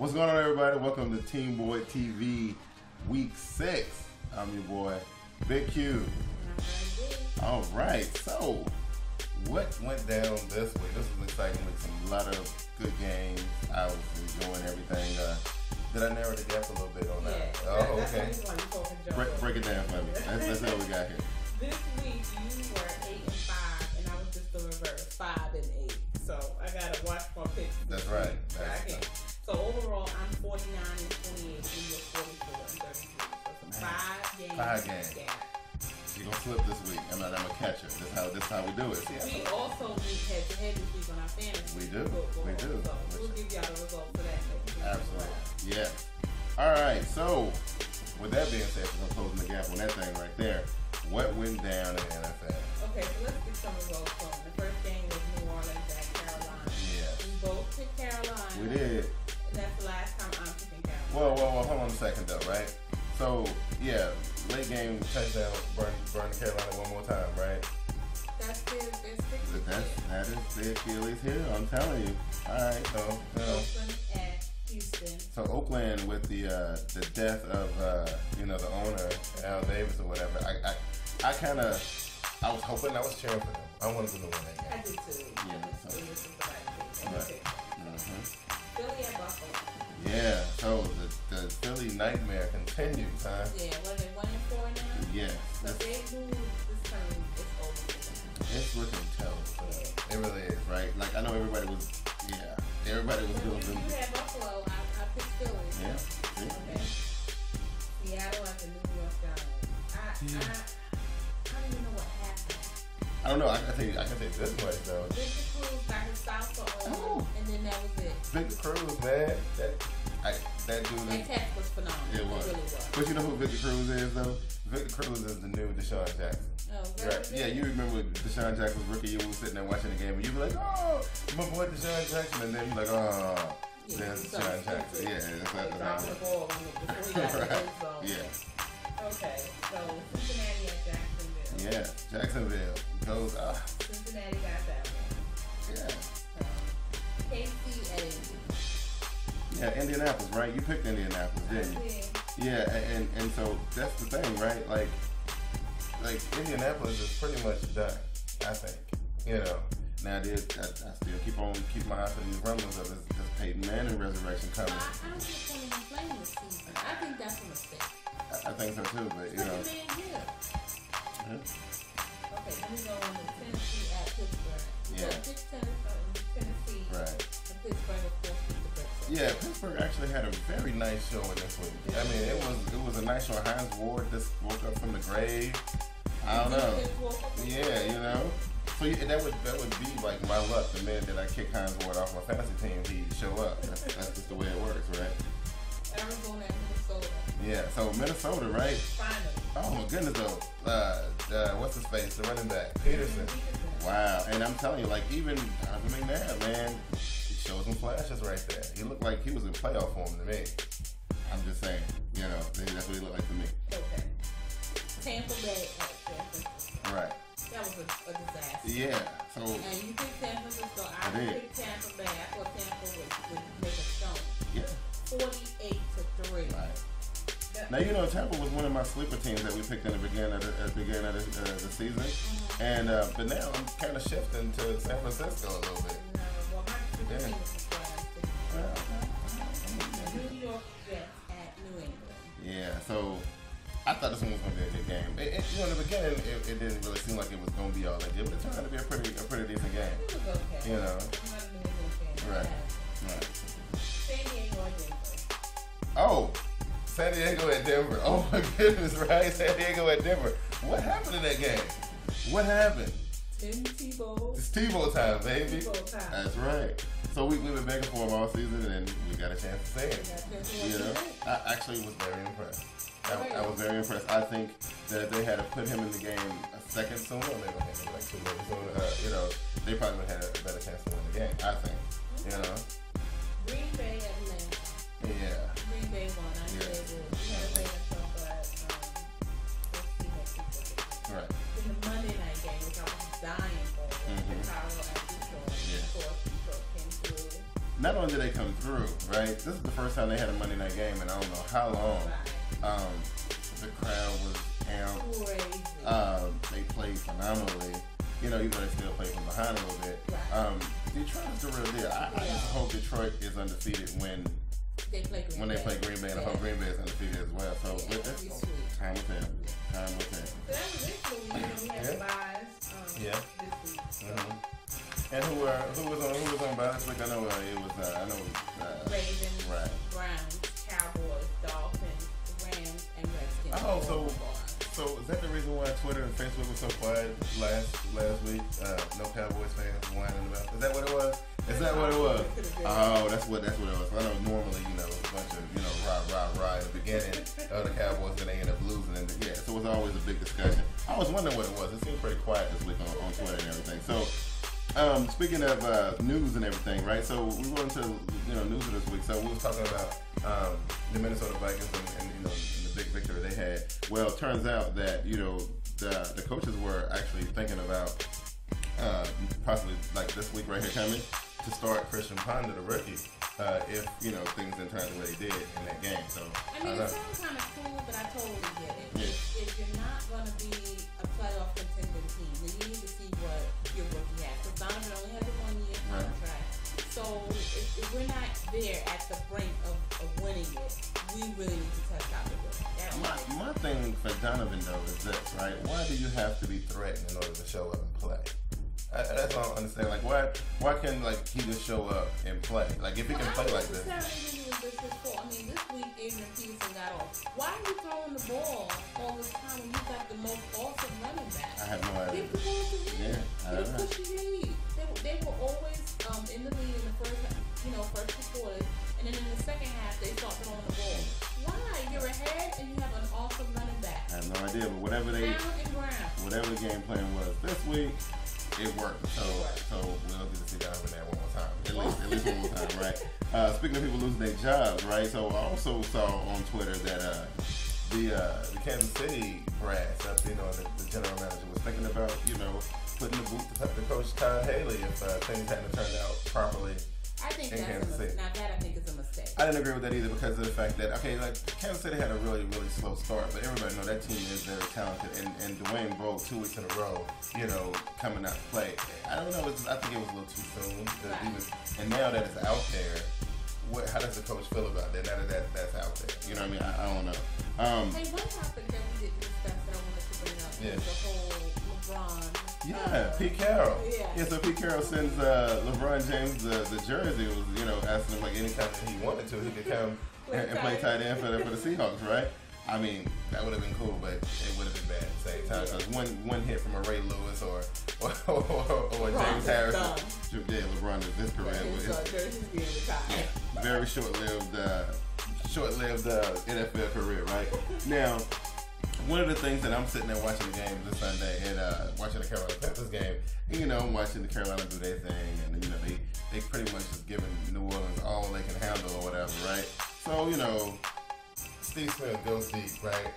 What's going on, everybody? Welcome to Teamboydtv Week 6. I'm your boy, Big Q. All right, so what went down this week? This was exciting week. A lot of good games. I was enjoying everything. Did I narrow the gap a little bit on that? Yeah. Oh, that's okay. Break it down for me. That's what we got here. This week you were 8 and 5, and I was just the reverse, 5 and 8. So I gotta watch my picks. That's right. So overall, I'm 49 and 28, and you're 44 and 33. So some 5 games. Gap. She's gonna flip this week. I'm gonna catch her. This how we do it. We also meet head to head this week on our fantasy. We do. Football. We do. So we'll give y'all the results for that next week. Absolutely. Yeah. All right. So with that being said, we're closing the gap on that thing right there. What went down in the NFL? Okay, so let's get some results from the first game was New Orleans at Carolina. Yeah. We both picked Carolina. We did. And that's the last time I'm picking Carolina. Well, hold on a second though, right? So yeah, late game touchdown, burn Carolina one more time, right? That's their That is the Achilles heel. I'm telling you. All right, so Oakland at Houston. So Oakland with the death of the owner Al Davis or whatever. I was hoping, I was cheering for them. I wanted them to win that game. I did too. Yeah. This was the right thing. Philly at Buffalo. Yeah. So the Philly nightmare continues, huh? Yeah. What are they 1 and 4 now? Yeah. So if they lose this time, it's over for them. It's looking terrible. Yeah. It really is, right? Like I know everybody was doing. You had Buffalo. I picked Philly. Yeah. Okay. Seattle at the New York Giants. I don't even know what happened. I don't know. I can tell you this much though. Victor Cruz got his salsa on, and then that was it. Victor Cruz, man. That dude. That catch was phenomenal. It was. Really was. But you know who Victor Cruz is though? Victor Cruz is the new Deshaun Jackson. Oh, right. Yeah, you remember Deshaun Jackson's rookie year, we were sitting there watching the game, and you were like, oh, my boy Deshaun Jackson, and then you're like, oh, there's Deshaun Jackson. Yeah, that's like dropping the ball before he got the end zone. Yeah. Okay, so Cincinnati at Jacksonville. Yeah, Jacksonville goes Cincinnati got that one. Yeah. KC at Indy. Yeah, Indianapolis, right? You picked Indianapolis, didn't you? Yeah, and so that's the thing, right? Like Indianapolis is pretty much done, I think. Now I still keep my eye on these rumblings of this Peyton Manning resurrection coming. I don't think he's playing this season. I think that's a mistake. I think so too, but Okay, let me go on to Tennessee at Pittsburgh. Yeah. So Tennessee. Right. And Pittsburgh, of course, beat the Brits. Yeah, Pittsburgh actually had a very nice showing this week. I mean, it was a nice show. Hines Ward just woke up from the grave. I don't know. Yeah, So that would be like my luck. The minute that I kick Hines Ward off my fantasy team, he'd show up. That's just the way it works, right? Arizona and Minnesota. Yeah, so Minnesota, right? Finally. Oh my goodness, though. What's his face? The running back, Peterson. Wow, and I'm telling you, like even McNabb, man, he showed some flashes right there. He looked like he was in playoff form to me. I'm just saying, that's what he looked like to me. Okay. Tampa Bay at San Francisco. Right. That was a disaster. Yeah. So. And you picked San Francisco. I picked Tampa Bay. I thought Tampa would make a stone. Yeah. 48-3. Right. Now Tampa was one of my sleeper teams that we picked in the beginning of the season, and but now I'm kind of shifting to San Francisco a little bit. Well, my sleeper team was New York Jets at New England. Yeah. So. I thought this one was going to be a good game. In the beginning, it didn't really seem like it was going to be all that good, but it turned out to be a pretty decent game. It was okay. Right. San Diego at Denver. Oh, San Diego at Denver. Oh my goodness, right? San Diego at Denver. What happened in that game? What happened? Tim Tebow. It's Tebow time, baby. Tebow time. That's right. So we've been begging for him all season, and we got a chance to see it. I actually was very impressed. I was very impressed. I think that if they had to put him in the game a second sooner, or maybe like 2 minutes sooner, they probably would have had a better chance to win the game. I think. Green Bay at Atlanta. Yeah. Green Bay won. I knew they would. We had to wait until right. In the Monday night game, which I was dying for, Chicago at Detroit. Of course, Detroit came through. not only did they come through, right? This is the first time they had a Monday night game, and I don't know how long. The crowd was amped. They played phenomenally. You know, even though they still play from behind a little bit. Detroit is the real deal. I just hope Detroit is undefeated when they play Green Bay, and I hope Green Bay is undefeated as well. So with this, time will tell. Time will tell. So that was it for we had buys this week. And who was on bye this week? I know Ravens, Browns, Cowboys, Dolphins, Rams, and Redskins. Oh, so is that the reason why Twitter and Facebook was so quiet last week? No Cowboys fans whining about. Is that what it was? Oh, that's what it was. I know normally, a bunch of, rah in the beginning of the Cowboys, then they end up losing. And so it was always a big discussion. I was wondering what it was. It seemed pretty quiet this week on Twitter and everything. So, speaking of news and everything, right? So we went into news of this week. So we was talking about the Minnesota Vikings and the big victory they had. Well, it turns out that the coaches were actually thinking about possibly like this week right here coming to start Christian Ponder, the rookie, if things didn't turn out the way they did in that game. So I mean, it sounds kind of cool, but I totally get it. If you're not going to be a playoff contending team, then you need to see what your rookie has. Because Donovan only has a 1-year contract. So if we're not there at the brink of winning it, we really need to test out the rookie. My thing for Donovan though is this, right? Why do you have to be threatened in order to show up and play? That's all I don't understand. Like, why can't he just show up and play? Like, if he can play like this. I mean, this week Adrian Peterson got off. Why are you throwing the ball all this time when you got the most awesome running back? I have no idea. Give the ball to him. Yeah, I don't know. Push your lead. They were always in the lead in the first two quarters, and then in the second half they start throwing the ball. Why? You're ahead and you have an awesome running back. I have no idea, but whatever the game plan was this week, it worked. So we'll get to see Donovan there one more time. At least one more time, right? Speaking of people losing their jobs, right? So I also saw on Twitter that the Kansas City brass, the general manager was thinking about, putting the boot to coach Todd Haley if things hadn't turned out properly. I think I think it's a mistake. I didn't agree with that either because of the fact that Kansas City had a really, really slow start, but everybody know that team is very talented, and Dwayne Bowe 2 weeks in a row, coming out to play. I don't know. I think it was a little too soon. And now that it's out there, how does the coach feel about that? Now that that's out there, you know what I mean? I don't know. Hey, one topic that we didn't discuss that I wanted to bring up is the whole LeBron. Pete Carroll. Yeah, so Pete Carroll sends LeBron James the jersey. It was, asking him anytime that he wanted to, he could come and play tight end for the Seahawks, right? I mean, that would have been cool, but it would have been bad at the same time. Because one hit from a Ray Lewis or James Harrison. Yeah, LeBron is his career. Very short-lived NFL career, right? Now, one of the things that I'm sitting there watching the game this Sunday and watching the Carolina Panthers game, and, I'm watching the Carolina do their thing, and they pretty much just giving New Orleans all they can handle or whatever, right? So, Steve Smith goes deep, right?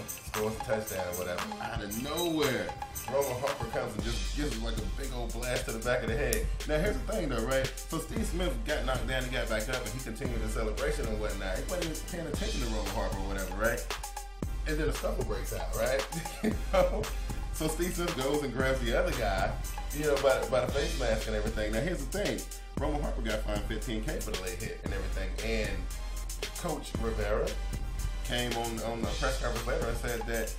Scores a touchdown or whatever. Out of nowhere, Roman Harper comes and just gives him like a big old blast to the back of the head. Now, here's the thing though, right? So Steve Smith got knocked down and got back up, and he continued the celebration and whatnot. He wasn't even paying attention to Roman Harper or whatever, right? And then a scuffle breaks out, right? So Steve Smith goes and grabs the other guy, by the face mask and everything. Now, here's the thing. Roman Harper got fined $15,000 for the late hit and everything. And Coach Rivera came on the press conference later and said that,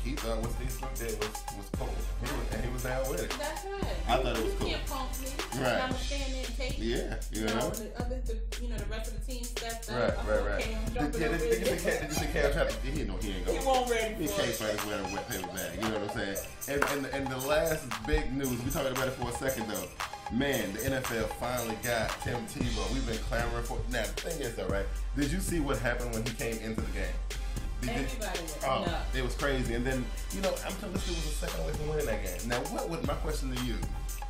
he thought what Steve Smith did was cool. He was down with it. That's right. I thought it was cool. You can't punk me. Right. I'm stand there and take it. Yeah, The rest of the team stepped up. Right. Did you see Cam trying to, he ain't going. He won't ready for it. He can't find his way to wet paper bag. You know what I'm saying? And the last big news, we talked about it for a second though. Man, the NFL finally got Tim Tebow. We've been clamoring for. Now, the thing is though, right? Did you see what happened when he came into the game? Everybody was nuts. It was crazy. And then, I'm telling you, it was a second away from winning that game. Now, my question to you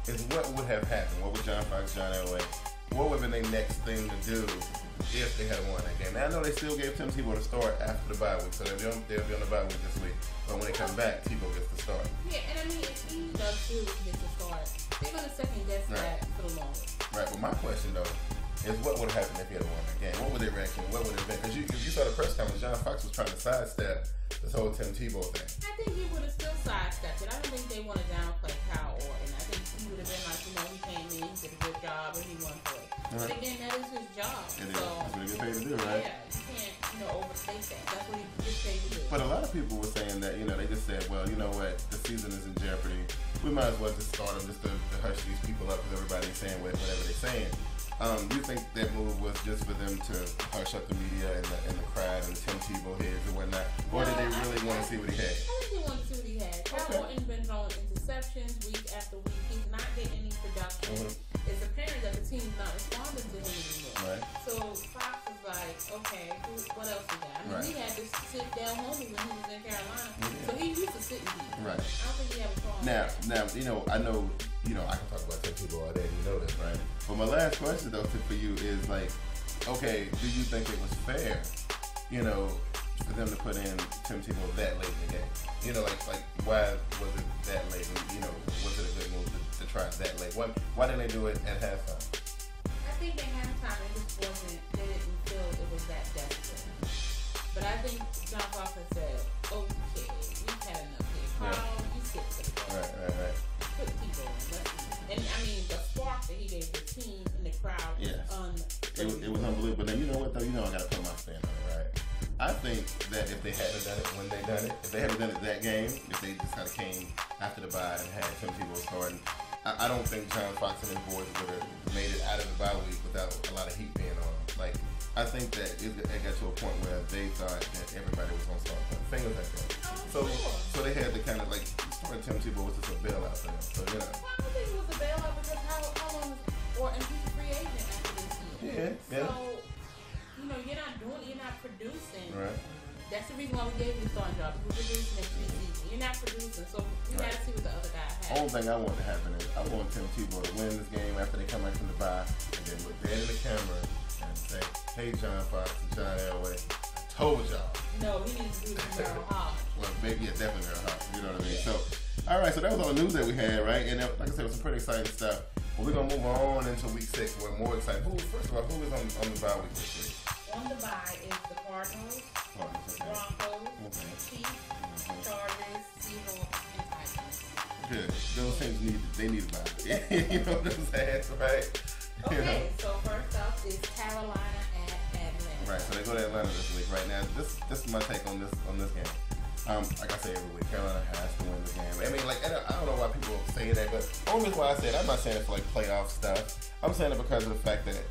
is what would have happened? What would John Fox, John Elway, what would have been their next thing to do if they had won that game? Now, I know they still gave Tim Tebow the start after the bye week, so they'll be on the bye week this week. But when they come back, Tebow gets the start. Yeah, and I mean, if he does feel he gets the start, they're going to second guess that for the longest. Right, but my question though is what would have happened if he had won that game? What would their reaction? What would it have been? Because if you saw the press conference, John Fox was trying to sidestep this whole Tim Tebow thing. I think he would have still sidestepped it. I don't think they want to downplay Kyle Orton. I think he would have been like, he came in, he did a good job, and he won for it. But again, that is his job. That's what he gets paid to do, right? Yeah, you can't, overstate that. That's what he gets paid to do. But a lot of people were saying that, they just said, well, you know what, the season is in jeopardy. We might as well just start them just to hush these people up because everybody's saying whatever they're saying. Do you think that move was just for them to hush up the media and the crowd and the Tim Tebow heads and whatnot? Or did they really want to see what he had? I think they wanted to see what he had. Kyle Orton's been throwing interceptions week after week. He's not getting any production. It's apparent that the team's not responding to him anymore. Right. So Fox is like, okay, what else we got? I mean, he had to sit down homie when he was in Carolina. So he used to sit in here. Right. I don't think he had a problem. Now, I know, I can talk about Tim Tebow all day. You know this, right? But my last question, though, for you is like, okay, do you think it was fair, for them to put in Tim Tebow that late in the game? Like why was it that late? Was it a good move to try it that late? Why didn't they do it at halftime? I think at halftime it just wasn't. They didn't feel it was that desperate. But I think John Fox had said, "Okay, we've had enough here. Carl, you sit for the game. Right. Put Tebow in. And I mean, the spark that he gave the team and the crowd was unbelievable. It was unbelievable. But then you know what though? I gotta put my stand on it, right? I think that if they hadn't done it when they done it, if they hadn't done it that game, if they just kind of came after the bye and had Tim Tebow starting, I don't think John Fox and his boys would have made it out of the bye week without a lot of heat being on them. Like, I think that it got to a point where they thought that everybody was going to start putting fingers at them. So they had to kind of like, starting Tim Tebow was just a bailout for them. So, Well, I don't think it was a bailout because how long was Orton? He's a free agent after this year. Yeah. So, you're not producing. Right. That's the reason why we gave you the starting job. We're producing next season. You're not producing, so you gotta see what the other guy has. Only thing I want to happen is I want Tim Tebow to win this game after they come back from the bye and then look dead in the camera and say, "Hey, John Fox and John Elway, I told y'all." No, he needs to do the Merrill Hodge. Well, maybe definitely Merrill Hodge. You know what I mean? So, all right. So that was all the news that we had, right? And like I said, it was some pretty exciting stuff. But we're gonna move on into week 6. We're more excited. First of all, who is on the bye week this week? On the bye is the Cardinals, Broncos, Chiefs, Chargers, Seahawks, and Titans. Good. Those teams need a bye. You know what I'm saying, right? Okay, so first up is Carolina at Atlanta. Right. So they go to Atlanta this week. Right now, this is my take on this game. Like I say every week, Carolina has to win the game. I mean, like, I don't know why people say that, but the only reason why I say it, I'm not saying it for like playoff stuff. I'm saying it because of the fact that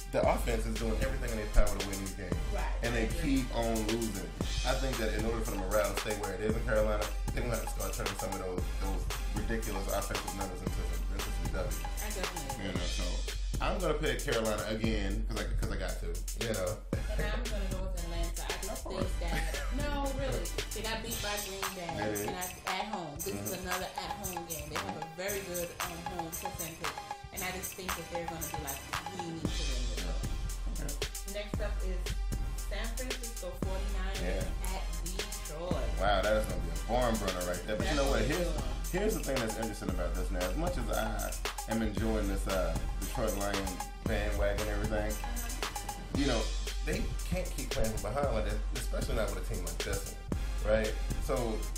the offense is doing everything in their power to win these games. Right. And they keep on losing. I think that in order for the morale to stay where it is in Carolina, they're going to have to start turning some of those ridiculous offensive numbers into some W's. I definitely So I'm going to pick Carolina again because I got to, And I'm going to go with Atlanta. I just think that, no, really, they got beat by Green Bay at home. This is another at-home game. They have a very good home percentage. And I just think that they're going to be like, we need to win this. Next up is San Francisco 49ers at Detroit. Wow, that is going to be a barn burner right there. But you know what? Here's the thing that's interesting about this now. As much as I am enjoying this Detroit Lions bandwagon and everything, they can't keep playing from behind like that, especially not with a team like this one, right? So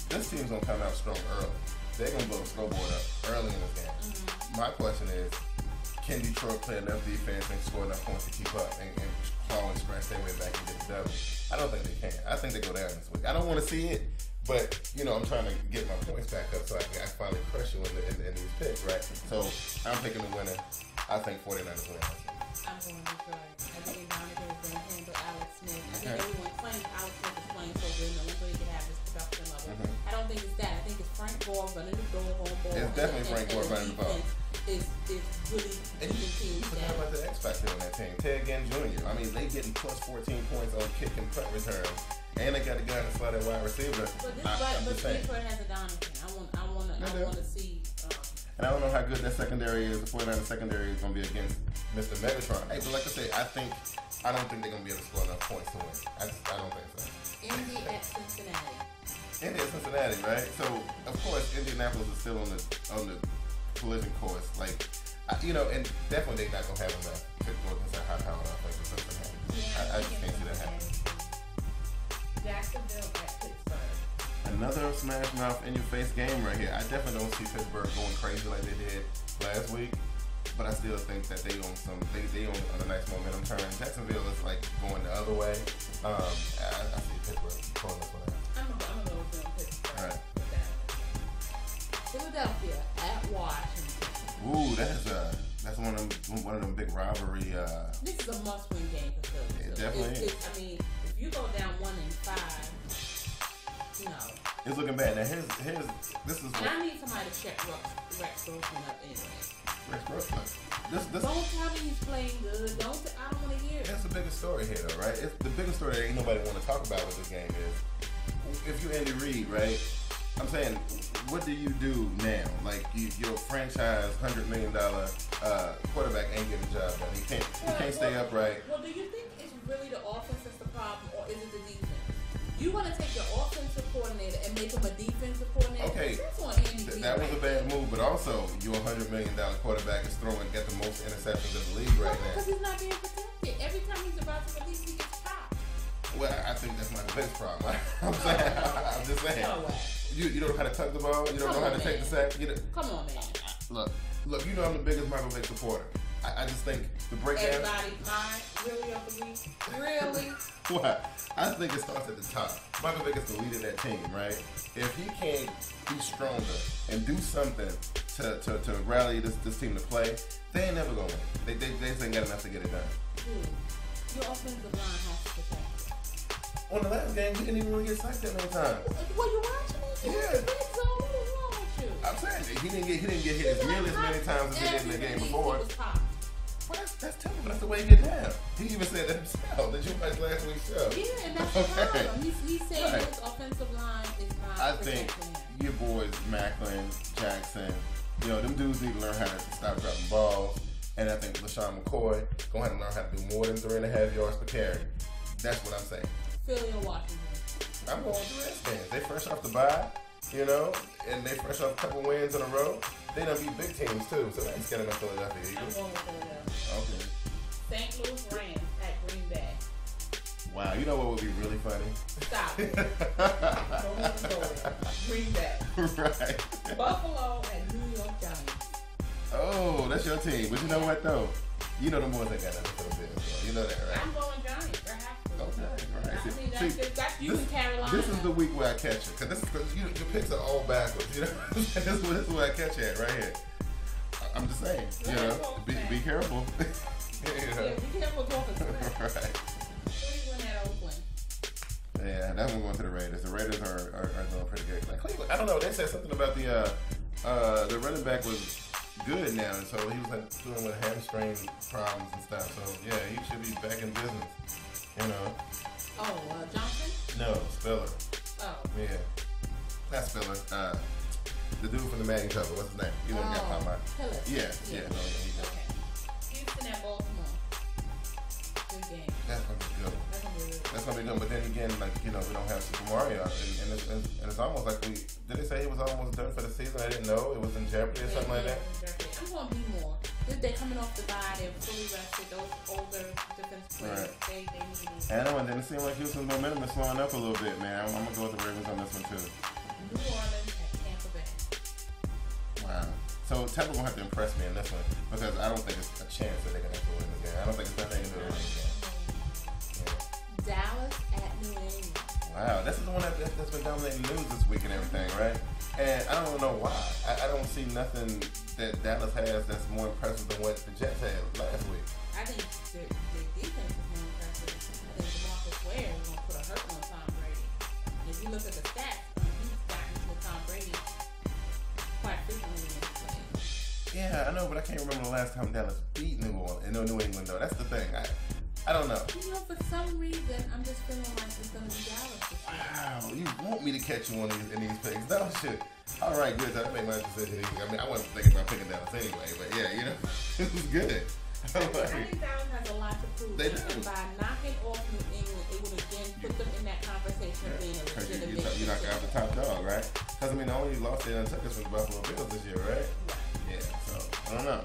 this team's going to come out strong early. They're going to blow the scoreboard up early in this game. My question is, can Detroit play enough defense and score enough points to keep up and claw and scratch their way back and get the W? I don't think they can. I think they go down this week. I don't want to see it, but, I'm trying to get my points back up so I can finally crush you in these picks, right? So I'm picking the winner. I think 49ers win. I'm going Detroit. I think Monica is going to handle Alex Smith. I think everyone's playing. Alex Smith is playing so good. Nobody can have this production level. I don't think it's that. I think it's Frank Gore running the ball home ball. It's definitely Frank Gore running the ball. Is really keeping teams down. How about the X factor on that team? Ted Ginn Jr. I mean, they getting plus 14 points on kick and punt return, and they got the guy to slide at wide receiver. But Detroit has a Donovan. I want to see. And I don't know how good that secondary is. The 49ers secondary is going to be against Mr. Megatron. Hey, but like I say, I don't think they're going to be able to score enough points to win. I don't think so. Indy at Cincinnati. Indy at Cincinnati, right? So of course Indianapolis is still on the collision course. Like, You know, and definitely they're not gonna have enough to go against a high-powered offense or something. Yeah, I just can't see that happen. Jacksonville at Pittsburgh. Another smash mouth in your face game right here. I definitely don't see Pittsburgh going crazy like they did last week, but I still think that they on a nice momentum turn. Jacksonville is like going the other way. I see Pittsburgh pulling this one out. I'm gonna go with Pittsburgh. All right. Philadelphia at Washington. Ooh, that's one of them big rivalry. This is a must-win game for Philly. It definitely is. I mean, if you go down 1-5, no. It's looking bad. Now this is. And I need somebody to check Rex Grossman up anyway. Rex Grossman. This. Don't tell me he's playing good. I don't want to hear it. That's the biggest story here, though, right? It's the biggest story that ain't nobody want to talk about with this game is if you Andy Reid, right? I'm saying, what do you do now? Like your franchise $100 million quarterback ain't getting the job done. He can't stay upright. Well, do you think it's really the offense that's the problem, or is it the defense? You want to take your offensive coordinator and make him a defensive coordinator? Okay, that's on Andy Reid. That was a bad move, but also your $100 million quarterback is got the most interceptions in the league right now. Because he's not being protected. Every time he's about to release, he gets popped. Well, I think that's not the biggest problem. I'm just saying. No way. You don't know how to tuck the ball. You don't know how to take the sack. Come on, man. Look. You know I'm the biggest Michael Vick supporter. I just think the breakdown. Everybody, mine really of the week. Really? What? I think it starts at the top. Michael Vick is the leader of that team, right? If he can't be stronger and do something to rally this team to play, they ain't never gonna win. They just ain't got enough to get it done. Your offensive line has to protect you. On the last game, he didn't even really get sacked that many times. Were you watching it? Yeah. What was wrong with you? I'm saying he didn't get hit nearly as many times as he did in the game before. Well, that's terrible. That's the way he get down. He even said that himself. Did you watch last week's show? Yeah, and that's the problem. He said his offensive line is not I think your boys, Macklin, Jackson, them dudes need to learn how to stop dropping balls. And I think LaShawn McCoy going to have to learn how to do more than 3.5 yards per carry. That's what I'm saying. Philly or Washington? I'm going with the Redskins. They fresh off the bye, and they fresh off a couple wins in a row. They done beat big teams too, so they ain't scared enough Philadelphia Eagles. I'm going with Philadelphia. Okay. St. Louis Rams at Green Bay. Wow, you know what would be really funny? Stop it. Don't even go there. Green Bay. Right. Buffalo at New York Giants. Oh, that's your team. But you know what though? You know the boys ain't got nothing for the business. So you know that, right? I'm going Giants. I have to. Okay, all right. I mean, that's you in Carolina. This is the week where I catch you, because your picks are all backwards. This is where I catch you at right here. I'm just saying, be careful. Yeah, be careful talking smack. Right. Cleveland at Oakland. Yeah, that one going to the Raiders. The Raiders are doing pretty good. Like Cleveland, I don't know. They said something about the running back was good now, and so he was like dealing with hamstring problems and stuff. So yeah, he should be back in business. Oh, Johnson? No, Spiller. Oh. Yeah, not Spiller. The dude from the Madden cover. What's his name? You know what I'm talking about? Hillis. Yeah. No, he does. Okay. Houston at Baltimore. Good game. That's gonna be good. That's gonna be good. But then again, we don't have Super Mario, and it's almost like did they say he was almost done for the season? I didn't know it was in jeopardy or something like that. I'm gonna be more. They're coming off the bye. They're fully rested. Those older defense players, they need. And it didn't seem like Houston's momentum is slowing up a little bit, man. I'm gonna go with the Ravens on this one too. New Orleans at Tampa Bay. Wow. So Tampa gonna have to impress me in this one, because I don't think it's a chance that they're gonna have to win this game. I don't think it's nothing to do with this game. Dallas at New England. Wow, this is the one that's been dominating the news this week and everything, right? And I don't know why. I don't see nothing that Dallas has that's more impressive than what the Jets had last week. I think their defense is more impressive. I think DeMarcus Ware is going to put a hurt on Tom Brady. And if you look at the stats, he's gotten to Tom Brady quite frequently in this game. Yeah, I know, but I can't remember the last time Dallas beat New England, though. That's the thing. I don't know. For some reason, I'm just feeling like it's going to be Dallas this year. Wow, you want me to catch you in these picks? No shit. All right, good. I make my decision easy. I mean, I wasn't thinking about picking Dallas anyway, but yeah, it was good. I think Dallas has a lot to prove. They do. And by knocking off New England, it would again put them in that conversation of being a legitimate. You knock out the top dog, right? Because the only loss they done took us from the Buffalo Bills this year, right? Right. Yeah. So I don't know.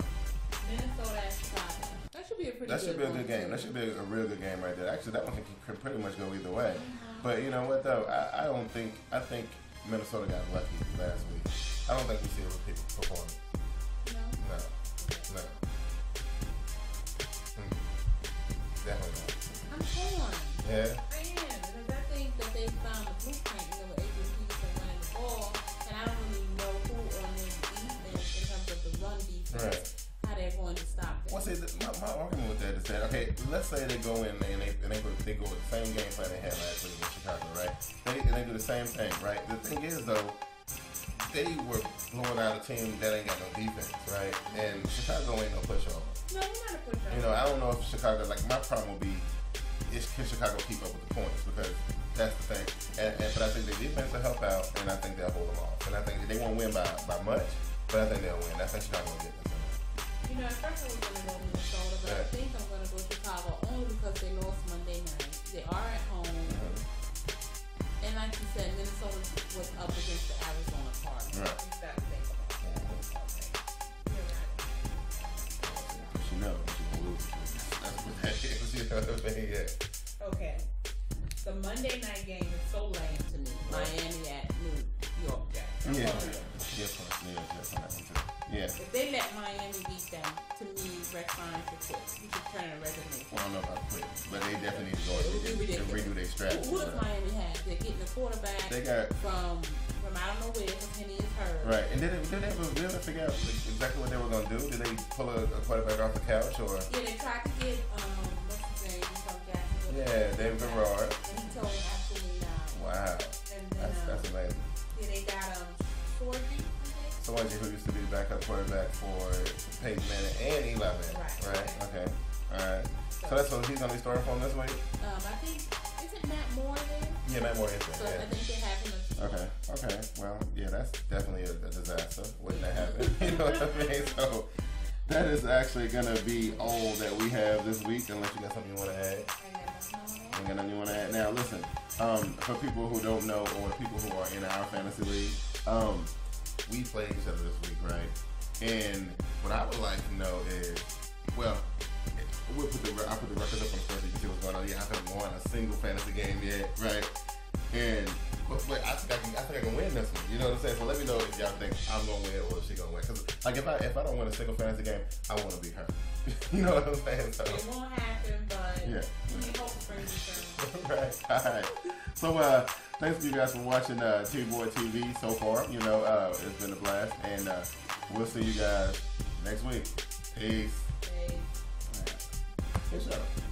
Minnesota and Chicago. That should be a pretty That should be a good game. Too. That should be a real good game right there. Actually, that one can pretty much go either way. But you know what though? I don't think. I think Minnesota got lucky last week. I don't think we see a repeat performance. No. Definitely not. I'm torn. Yeah. I am, because I think that they found the blueprint, with Adrian Peterson running the ball, and I don't really know who on their defense in terms of the run defense, Right. how they're going to stop that. Well, see, my argument with that is that okay, let's say they go in and they go with the same game plan they had last week in Chicago, right? They do the same thing, right? The thing is though, they were blowing out a team that ain't got no defense, right? And Chicago ain't no pushover. No, you're not a pushover. You know, I don't know if Chicago, like my problem will be, can Chicago keep up with the points? Because that's the thing. But I think their defense will help out, and I think they'll hold them off. And I think they won't win by much, but I think they'll win. I think Chicago will get this. You know, at first I was going to go Minnesota, but I think I'm going to go Chicago only because they lost Monday night. They are at home. And like you said, Minnesota was up against the Arizona Cardinals. Right. You got to think about that. You're right. She knows she's going to lose. That's what that is. You know what I mean? Yeah. Okay. The Monday night game is so lame to me. Miami at New York Jets. Yeah. If they let Miami beat them, to me, Rex Ryan should quit. He should turn a resignation. Well, I don't know about quit, but they definitely need to go and redo their strategy. Who does Miami have? They're getting a quarterback from I don't know where, because Henny is hurt. Right. And did they ever figure out exactly what they were going to do? Did they pull a quarterback off the couch or? Yeah, they tried to get what's his name from Jacksonville. Yeah, David Garrard. And he told them absolutely not. Wow. And then, that's amazing. Yeah, they got Sorgi. Someone who used to be the backup quarterback for Peyton Manning and Eli Manning. Right. Okay. All right. So that's what he's going to be starting from this week? I think, is it Matt Moore there? Yeah, Matt Moore is there. So I think they have him. Okay. Well, yeah, that's definitely a disaster. Wouldn't that happen? You know what I mean? So that is actually going to be all that we have this week, unless you got something you want to add. I got nothing you want to add. Now, listen, for people who don't know or people who are in our fantasy league, we play each other this week, right? And what I would like to know is, well, I'll put the records up on the first so you can see what's going on. Yeah, I haven't won a single fantasy game yet, right? And but I think I can win this one. You know what I'm saying? So let me know if y'all think I'm gonna win or she gonna win. Cause like if I don't win a single fantasy game, I want to beat her. You know what I'm saying? So it won't happen, but yeah. We hope to bring you Right. All right. So thanks to you guys for watching Teamboydtv so far. You know, it's been a blast, and we'll see you guys next week. Peace. Hey. Good show.